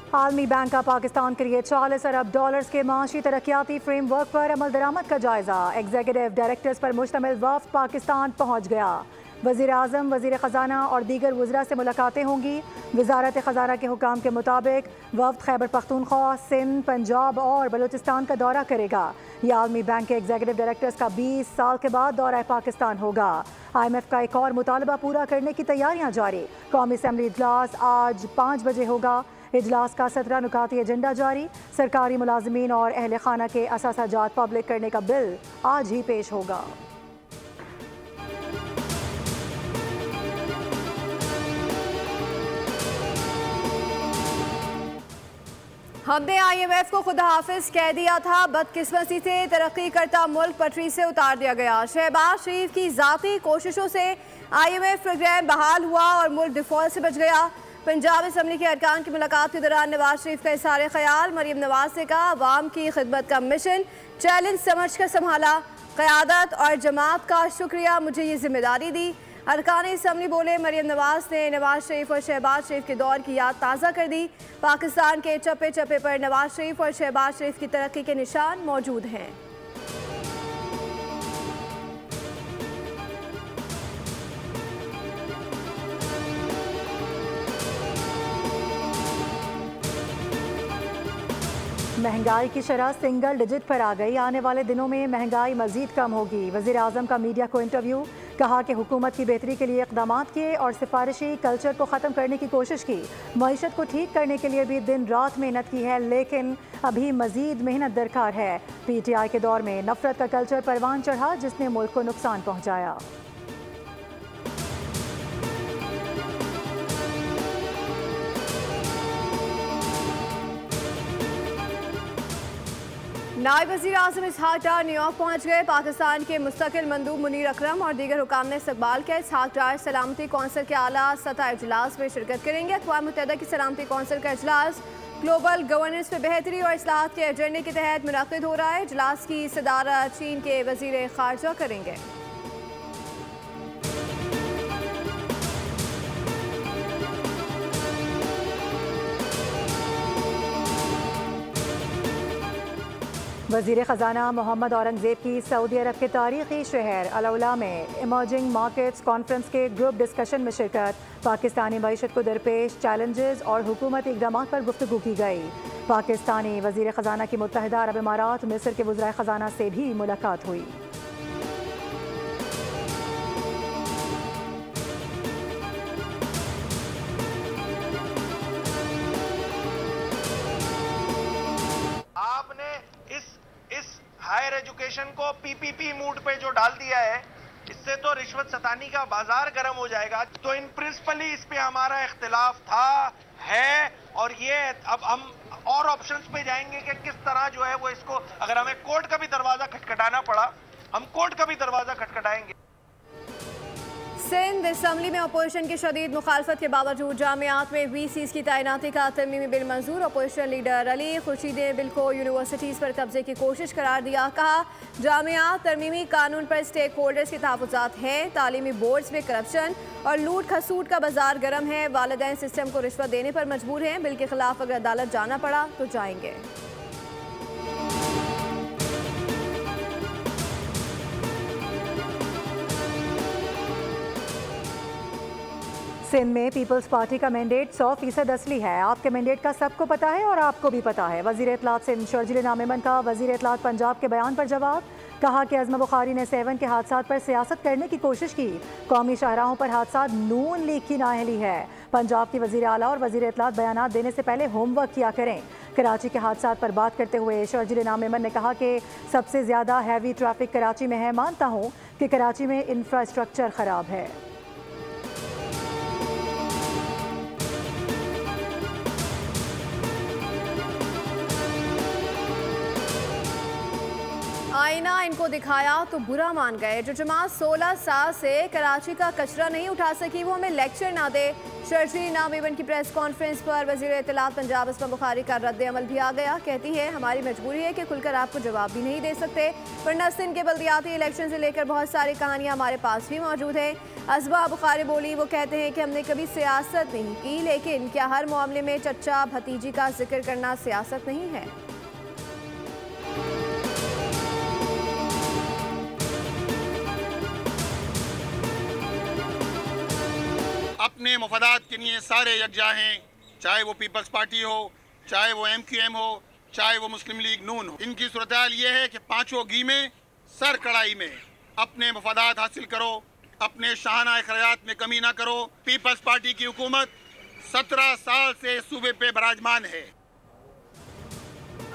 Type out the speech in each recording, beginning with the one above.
आलमी बैंक का पाकिस्तान के लिए 40 अरब डॉलर्स के माशी तरक्याती फ्रेमवर्क पर अमल दरामद का जायजा। एग्जीक्यूटिव डायरेक्टर्स पर मुश्तमिल वफ्द पाकिस्तान पहुँच गया। वज़ीर आज़म, वज़ीर ख़जाना और दीगर वज़रा से मुलाकातें होंगी। वज़ारत ख़जाना के हुकाम के मुताबिक वफ्द खैबर पख्तूनख्वा, सिंध, पंजाब और बलूचिस्तान का दौरा करेगा। यह आलमी बैंक के एग्जीक्यूटिव डायरेक्टर्स का 20 साल के बाद दौरा पाकिस्तान होगा। IMF का एक और मुतालबा पूरा करने की तैयारियां जारी। कौमी असम्बली इजलास आज 5 बजे होगा। इजलास का 17 नुकाती एजेंडा जारी। सरकारी मुलाजमीन और अहल खाना के असासाजात पब्लिक करने का बिल आज ही पेश होगा। हमने IMF को खुदा हाफिज कह दिया था, बदकिस्मती से तरक्की करता मुल्क पटरी से उतार दिया गया। शहबाज शरीफ की ज़ाती कोशिशों से IMF प्रोग्राम बहाल हुआ और मुल्क डिफॉल्ट से बच गया। पंजाब असम्बली के अरकान की मुलाकात के दौरान नवाज शरीफ का इज़हार ख्याल। मरीम नवाज ने कहा, अवाम की खिदमत का मिशन चैलेंज समझ कर संभाला। क़यादत और जमात का शुक्रिया, मुझे ये जिम्मेदारी दी। अरकान असम्बली बोले, मरीम नवाज ने नवाज शरीफ और शहबाज शरीफ के दौर की याद ताज़ा कर दी। पाकिस्तान के चप्पे चप्पे पर नवाज शरीफ और शहबाज शरीफ की तरक्की के निशान मौजूद हैं। महंगाई की शरह सिंगल डिजिट पर आ गई। आने वाले दिनों में महंगाई मजीद कम होगी। वज़ीर आज़म का मीडिया को इंटरव्यू। कहा कि हुकूमत की बेहतरी के लिए इक़दाम किए और सिफारिशी कल्चर को ख़त्म करने की कोशिश की। मईशत को ठीक करने के लिए भी दिन रात मेहनत की है, लेकिन अभी मजीद मेहनत दरकार है। PTI के दौर में नफरत का कल्चर परवान चढ़ा, जिसने मुल्क को नुकसान पहुँचाया। नायब वज़ीर आज़म इसहाक डार न्यूयॉर्क पहुँच गए। पाकिस्तान के मुस्तकिल मंदूब मुनीर अकरम और दीगर हुकाम ने इस्तकबाल किया। इसहाक डार सलामती कौंसिल के आला सतह इजलास में शिरकत करेंगे। अक़वाम मुत्तहिदा की सलामती कौंसिल का इजलास ग्लोबल गवर्नेंस में बेहतरी और इस्लाहात के एजेंडे के तहत मुनक़िद हो रहा है। इजलास की सदारत चीन के वज़ीर ख़ारजा करेंगे। वज़ीर ख़जाना मोहम्मद औरंगज़ेब की सऊदी अरब के तारीख़ी शहर अल-उला में इमर्जिंग मार्केट्स कॉन्फ्रेंस के ग्रुप डिस्कशन में शिरकत। पाकिस्तानी मईशत को दरपेश चैलेंजेस और हुकूमती इक़दाम पर गुफ्तगू की गई। पाकिस्तानी वज़ीर ख़जाना की मुत्तहिदा अरब इमारात मिस्र के वज़राए ख़जाना से भी मुलाकात हुई। हायर एजुकेशन को PPP मूड पे जो डाल दिया है, इससे तो रिश्वत सतानी का बाजार गर्म हो जाएगा। तो इन प्रिंसिपली इस पे हमारा इख्तिलाफ था, है, और ये अब हम और ऑप्शंस पे जाएंगे कि किस तरह जो है वो इसको, अगर हमें कोर्ट का भी दरवाजा खटखटाना पड़ा, हम कोर्ट का भी दरवाजा खटखटाएंगे। सिंध असम्बली में अपोजिशन की शदीद मुखालफत के बावजूद जामियात में VCs की तैनाती का तरमीमी बिल मंजूर। अपोजिशन लीडर अली खुर्शीद ने बिल को यूनिवर्सिटीज़ पर कब्जे की कोशिश करार दिया। कहा, जामियात तरमीमी कानून पर स्टेक होल्डर्स के तहफ़्फ़ुज़ात हैं। तालीमी बोर्ड्स में करप्शन और लूट खसूट का बाजार गर्म है। वालिदैन सिस्टम को रिश्वत देने पर मजबूर हैं। बिल के खिलाफ अगर अदालत जाना पड़ा तो जाएंगे। सिंध में पीपल्स पार्टी का मैंडेट 100% असली है। आपके मैंडेट का सबको पता है और आपको भी पता है। वज़ीर इत्तलात सिंध शर्जील इनाम मेमन का वज़ीर इत्तलात पंजाब के बयान पर जवाब। कहा कि अज़मा बुखारी ने 7 के हादसात पर सियासत करने की कोशिश की। कौमी शाहराहों पर हादसात नून लीग की नाअहली है। पंजाब की वज़ीर आला और वज़ीर इत्तलात बयानात देने से पहले होमवर्क किया करें। कराची के हादसात पर बात करते हुए शर्जील इनाम मेमन ने कहा कि सबसे ज़्यादा हैवी ट्रैफिक कराची में है। मानता हूँ कि कराची में इंफ्रास्ट्रक्चर ख़राब है। आईना इनको दिखाया तो बुरा मान गए। जो जमात 16 साल से कराची का कचरा नहीं उठा सकी वो हमें लेक्चर ना दे। शर्जील इनाम मेमन की प्रेस कॉन्फ्रेंस पर वज़ीर इत्तलात पंजाब अज़मा बुखारी का रद्द अमल भी आ गया। कहती है, हमारी मजबूरी है कि खुलकर आपको जवाब भी नहीं दे सकते, वरना सिंध के बल्दियाती इलेक्शन से लेकर बहुत सारी कहानियाँ हमारे पास भी मौजूद है। असबा बुखारी बोली, वो कहते हैं कि हमने कभी सियासत नहीं की, लेकिन क्या हर मामले में चचा भतीजी का जिक्र करना सियासत नहीं है? अपने मफादात के लिए सारे यकजा हैं, चाहे वो पीपल्स पार्टी हो, चाहे वो MQM हो, चाहे वो मुस्लिम लीग नून हो। इनकी सूरत हाल ये है कि पांचों घी में सर कढ़ाई में अपने मफादात हासिल करो, अपने शाहाना खर्चात में कमी ना करो। पीपल्स पार्टी की हुकूमत 17 साल से सूबे पे बराजमान है।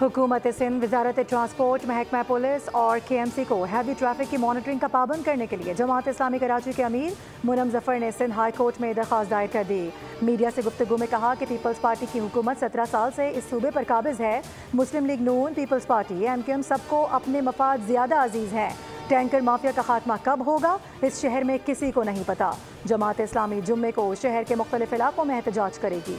हुकूमत सिंध वजारत ट्रांसपोर्ट, महकमा पुलिस और KMC को हैवी ट्रैफिक की मॉनिटरिंग का पाबंद करने के लिए जमात इस्लामी कराची के अमीर मुनम जफर ने सिंध हाई कोर्ट में दरख्वास्त दायर कर दी। मीडिया से गुफ्तगू में कहा कि पीपल्स पार्टी की हुकूमत 17 साल से इस सूबे पर काबिज है। मुस्लिम लीग नून, पीपल्स पार्टी, MQM सबको अपने मफाद ज़्यादा अजीज़ हैं। टैंकर माफिया का खात्मा कब होगा इस शहर में किसी को नहीं पता। जमात इस्लामी जुम्मे को शहर के मुख्तलिफ इलाकों में एहतजाज करेगी।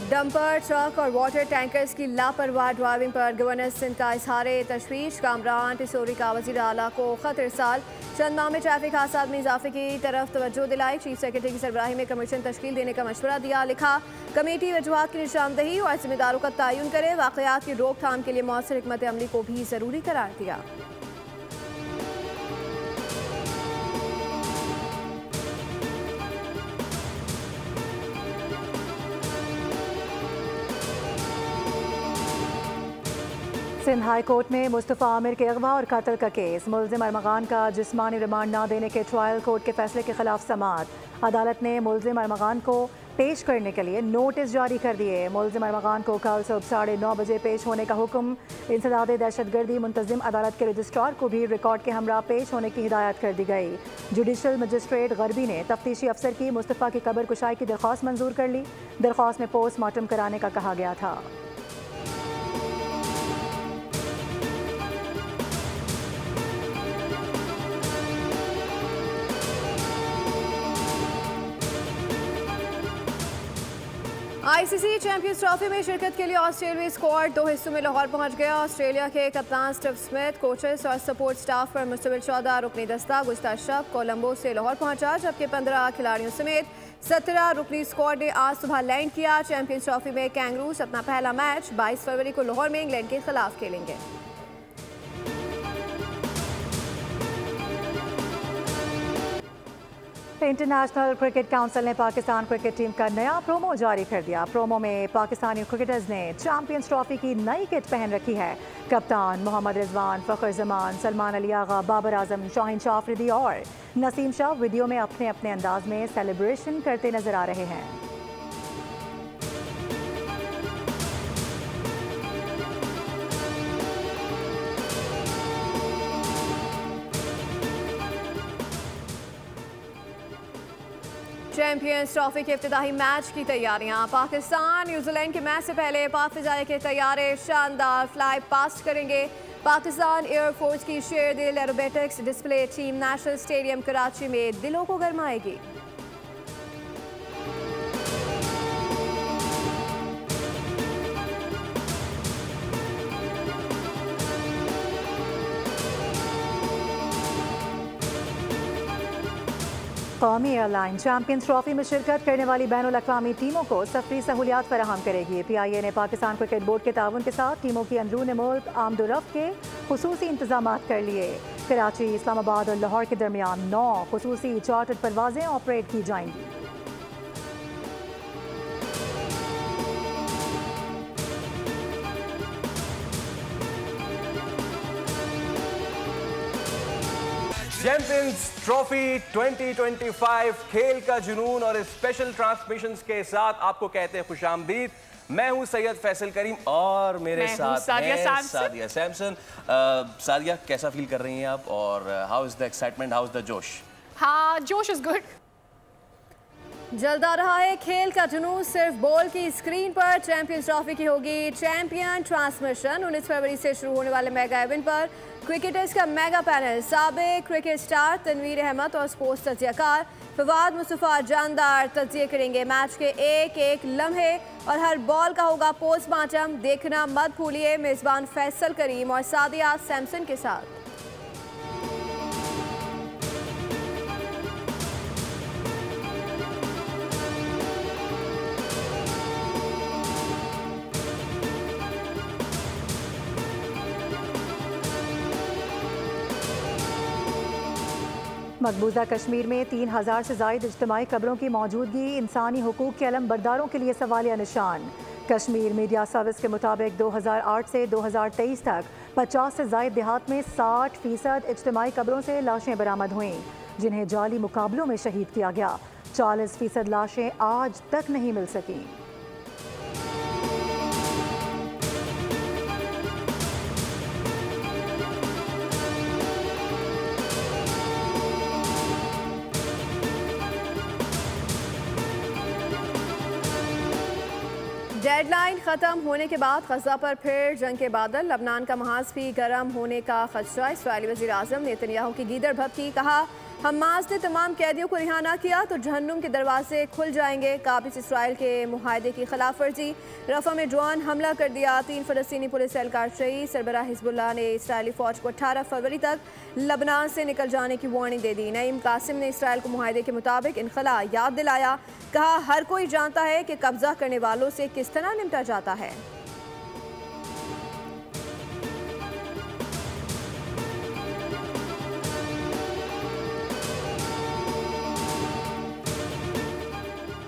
डंपर, ट्रक और वाटर टैंकर्स की लापरवाह ड्राइविंग पर गवर्नर सिंध का इजहार तशवीश। कामरान टिसोरी का वज़ीर आला को खत इरसाल। चंद माह में ट्रैफिक हादसात में इजाफे की तरफ तवज्जो दिलाई। चीफ सेक्रेटरी की सरबराही में कमीशन तश्कील देने का मशवरा दिया। लिखा, कमेटी वजूहात की निशानदही और जिम्मेदारों का तयन करे। वाक़यात की रोकथाम के लिए मौसर हिकमत अमली को भी ज़रूरी करार दिया। सिंध हाई कोर्ट में मुस्तफ़ा आमिर के अगवा और कत्ल का केस। मुल्ज़िम अरमगान का जिस्मानी रिमांड न देने के ट्रायल कोर्ट के फैसले के खिलाफ समाअत। अदालत ने मुल्ज़िम अरमगान को पेश करने के लिए नोटिस जारी कर दिए। मुल्ज़िम अरमगान को कल सुबह 9:30 बजे पेश होने का हुक्म। इंसदाद दहशतगर्दी मुंतज़िम अदालत के रजिस्ट्रार को भी रिकॉर्ड के हमरा पेश होने की हिदायत कर दी गई। जुडिशल मजिस्ट्रेट गरबी ने तफ्तीशी अफसर की मुस्तफ़ा की कब्र कुशाई की दरख्वास्त मंजूर कर ली। दरख्वास्त में पोस्टमार्टम कराने का कहा गया था। ICC चैंपियंस ट्रॉफी में शिरकत के लिए ऑस्ट्रेलियाई स्क्वाड 2 हिस्सों में लाहौर पहुंच गया। ऑस्ट्रेलिया के कप्तान स्टीव स्मिथ, कोचेस और सपोर्ट स्टाफ पर मुश्तमिल 14 रुकनी दस्ता गुज़श्ता शब कोलंबो से लाहौर पहुंचा, जबकि 15 खिलाड़ियों समेत 17 रुकनी स्क्वाड ने आज सुबह लैंड किया। चैंपियंस ट्रॉफी में कैंगरूज अपना पहला मैच 22 फरवरी को लाहौर में इंग्लैंड के खिलाफ खेलेंगे। इंटरनेशनल क्रिकेट काउंसिल ने पाकिस्तान क्रिकेट टीम का नया प्रोमो जारी कर दिया। प्रोमो में पाकिस्तानी क्रिकेटर्स ने चैंपियंस ट्रॉफी की नई किट पहन रखी है। कप्तान मोहम्मद रिजवान, फ़खर जमान, सलमान अली आगा, बाबर आजम, शाहीन शाह अफरीदी और नसीम शाह वीडियो में अपने अपने अंदाज में सेलिब्रेशन करते नजर आ रहे हैं। चैंपियंस ट्रॉफी के इफ्तिताही मैच की तैयारियां। पाकिस्तान न्यूजीलैंड के मैच से पहले पाक फ़िज़ाए के तैयारे शानदार फ्लाई पास्ट करेंगे। पाकिस्तान एयरफोर्स की शेर दिल aerobatics display team national stadium Karachi में दिलों को गरमाएगी। कौमी एयरलाइन चैंपियंस ट्रॉफी में शिरकत करने वाली बैनुल अक़वामी टीमों को सफरी सहूलियात फराहम करेगी। PIA ने पाकिस्तान क्रिकेट बोर्ड के ताउन के साथ टीमों की अंदरून मुल्क आमदोरफ्त के खुसूसी इंतजाम कर लिए। कराची, इस्लामाबाद और लाहौर के दरमियान 9 खुसूसी चार्टर्ड परवाजें ऑपरेट की जाएंगी। चैंपियंस ट्रॉफी 2025 खेल का जुनून और स्पेशल ट्रांसमिशंस के साथ आपको कहते हैं खुशामदीद। मैं हूं सैयद फैसल करीम और मेरे साथ सादिया सैमसन। सादिया, कैसा फील कर रही हैं आप और how is the excitement, how is the जोश? हाँ, जोश इज गुड। जल्द आ रहा है खेल का जुनून, सिर्फ बॉल की स्क्रीन पर चैंपियंस ट्रॉफी की होगी चैंपियन ट्रांसमिशन। 19 फरवरी से शुरू होने वाले मेगा इवेंट पर क्रिकेटर्स का मेगा पैनल, साबिक क्रिकेट स्टार तनवीर अहमद और स्पोर्ट्स तज्जियाकार फवाद मुस्तफ़ा जानदार तज्जिए करेंगे मैच के एक एक लम्हे और हर बॉल का होगा पोस्टमार्टम। देखना मत भूलिए मेज़बान फैसल करीम और सादिया सैमसन के साथ। मकबूजा कश्मीर में 3000 से ज़ायद इज्तिमाई कब्रों की मौजूदगी इंसानी हुकूक के अलम बरदारों के लिए सवालिया निशान। कश्मीर मीडिया सर्विस के मुताबिक 2008 से 2023 तक 50 से ज़ायद देहात में 60% इज्तिमाई कब्रों से लाशें बरामद हुईं, जिन्हें जाली मुकाबलों में शहीद किया गया। 40% लाशें आज तक नहीं मिल सकीं। डेडलाइन ख़त्म होने के बाद गजा पर फिर जंग के बादल, लबनान का महाज भी गर्म होने का खदशा। इस्राईली वज़ीर आज़म नेतन्याहू की गीदड़ भभकी, कहा हमास ने तमाम कैदियों को रिहा न किया तो जहन्नुम के दरवाजे खुल जाएंगे। काबिज इसराइल के मुआहदे की खिलाफ वर्जी, रफ़ा में ड्रोन हमला कर दिया, 3 फ़लस्तीनी पुलिस एहलकार शहीद। सरबराह हिज़्बुल्लाह ने इसराइली फ़ौज को 18 फरवरी तक लबनान से निकल जाने की वार्निंग दे दी। नईम कासिम ने इसराइल को मुआहदे के मुताबिक इनखला याद दिलाया, कहा हर कोई जानता है कि कब्जा करने वालों से किस तरह निपटा जाता है।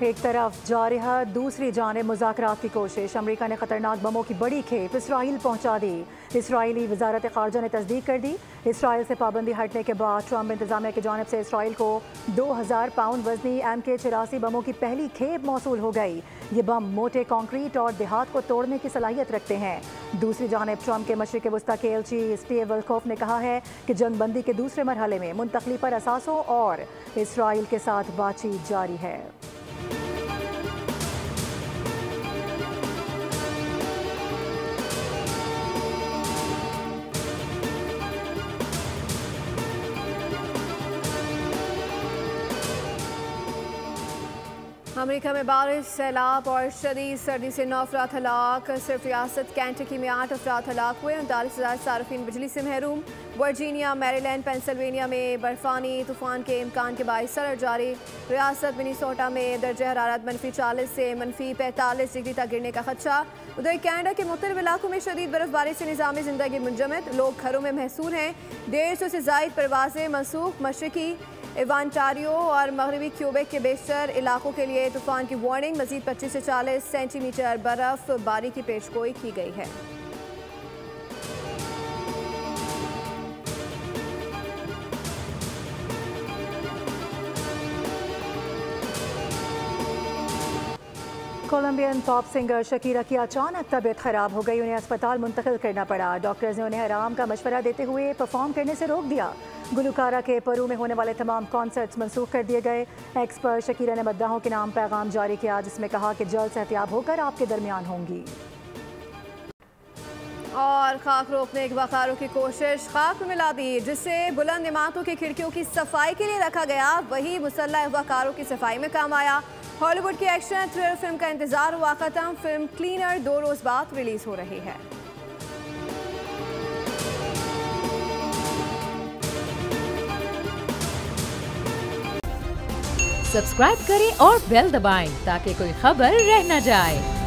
एक तरफ जारिहा, दूसरी जानिब मुज़ाकरात की कोशिश। अमरीका ने खतरनाक बमों की बड़ी खेप इसराइल पहुंचा दी। इसराइली वजारत ख़ारजा ने तस्दीक कर दी। इसराइल से पाबंदी हटने के बाद ट्रंप इंतजामिया की जानिब से इसराइल को 2000 पाउंड वजनी MK-84 बमों की पहली खेप मौसूल हो गई। ये बम मोटे कंक्रीट और देहात को तोड़ने की सलाहियत रखते हैं। दूसरी जानिब ट्रंप के मशरिक़ वस्ता के एलची स्टीव विल्कोफ ने कहा है कि जंगबंदी के दूसरे मरहले में मुंतकली पर असासों और इसराइल के साथ बातचीत जारी है। अमेरिका में बारिश, सैलाब और शदीद सर्दी से 9 अफराद हलाक। सिर्फ रियासत कैंटकी में 8 अफराद हलाक हुए। 39,000 सार्फिन बिजली से महरूम। वर्जीनिया, मैरीलैंड, पेंसिल्वेनिया में बर्फानी तूफान के इम्कान के बायस अलर्ट जारी। रियासत मिनीसोटा में दर्जा हरारत -40 से -45 डिग्री तक गिरने का खदशा। उधर कनाडा के मुख्तलिफ इलाकों में शदीद बर्फबारी से निज़ामी ज़िंदगी मुंजमद, लोग घरों में महसूर हैं। 150 से ज़ायद परवाज़ें मनसूख। मशरकी इवांटारियो और मगरबी क्यूबेक के बेशतर इलाकों के लिए तूफान की वार्निंग। मजीद 25 से 40 सेंटीमीटर बर्फबारी की पेशगोई की गई है। कोलंबियन पॉप सिंगर शकीरा की अचानक तबीयत खराब हो गई, उन्हें अस्पताल मुंतकिल करना पड़ा। डॉक्टर्स ने उन्हें आराम का मशवरा देते हुए परफॉर्म करने से रोक दिया। गुलकारा के पेरू में होने वाले तमाम कॉन्सर्ट्स मंसूख कर दिए गए। एक्स पर शकीरा ने मद्दाहों के नाम पैगाम जारी किया, जिसमें कहा कि जल्द सेहतियाब होकर आपके दरमियान होंगी। और खाक रोकने के वकारों की कोशिश खाक में मिला दी, जिससे बुलंद इमारतों की खिड़कियों की सफाई के लिए रखा गया, वही मुसल्लह वकारों की सफाई में काम आया। हॉलीवुड की एक्शन थ्रिलर फिल्म का इंतजार हुआ खत्म। फिल्म क्लीनर 2 रोज बाद रिलीज हो रही है। सब्सक्राइब करें और बेल दबाएं ताकि कोई खबर रह न जाए।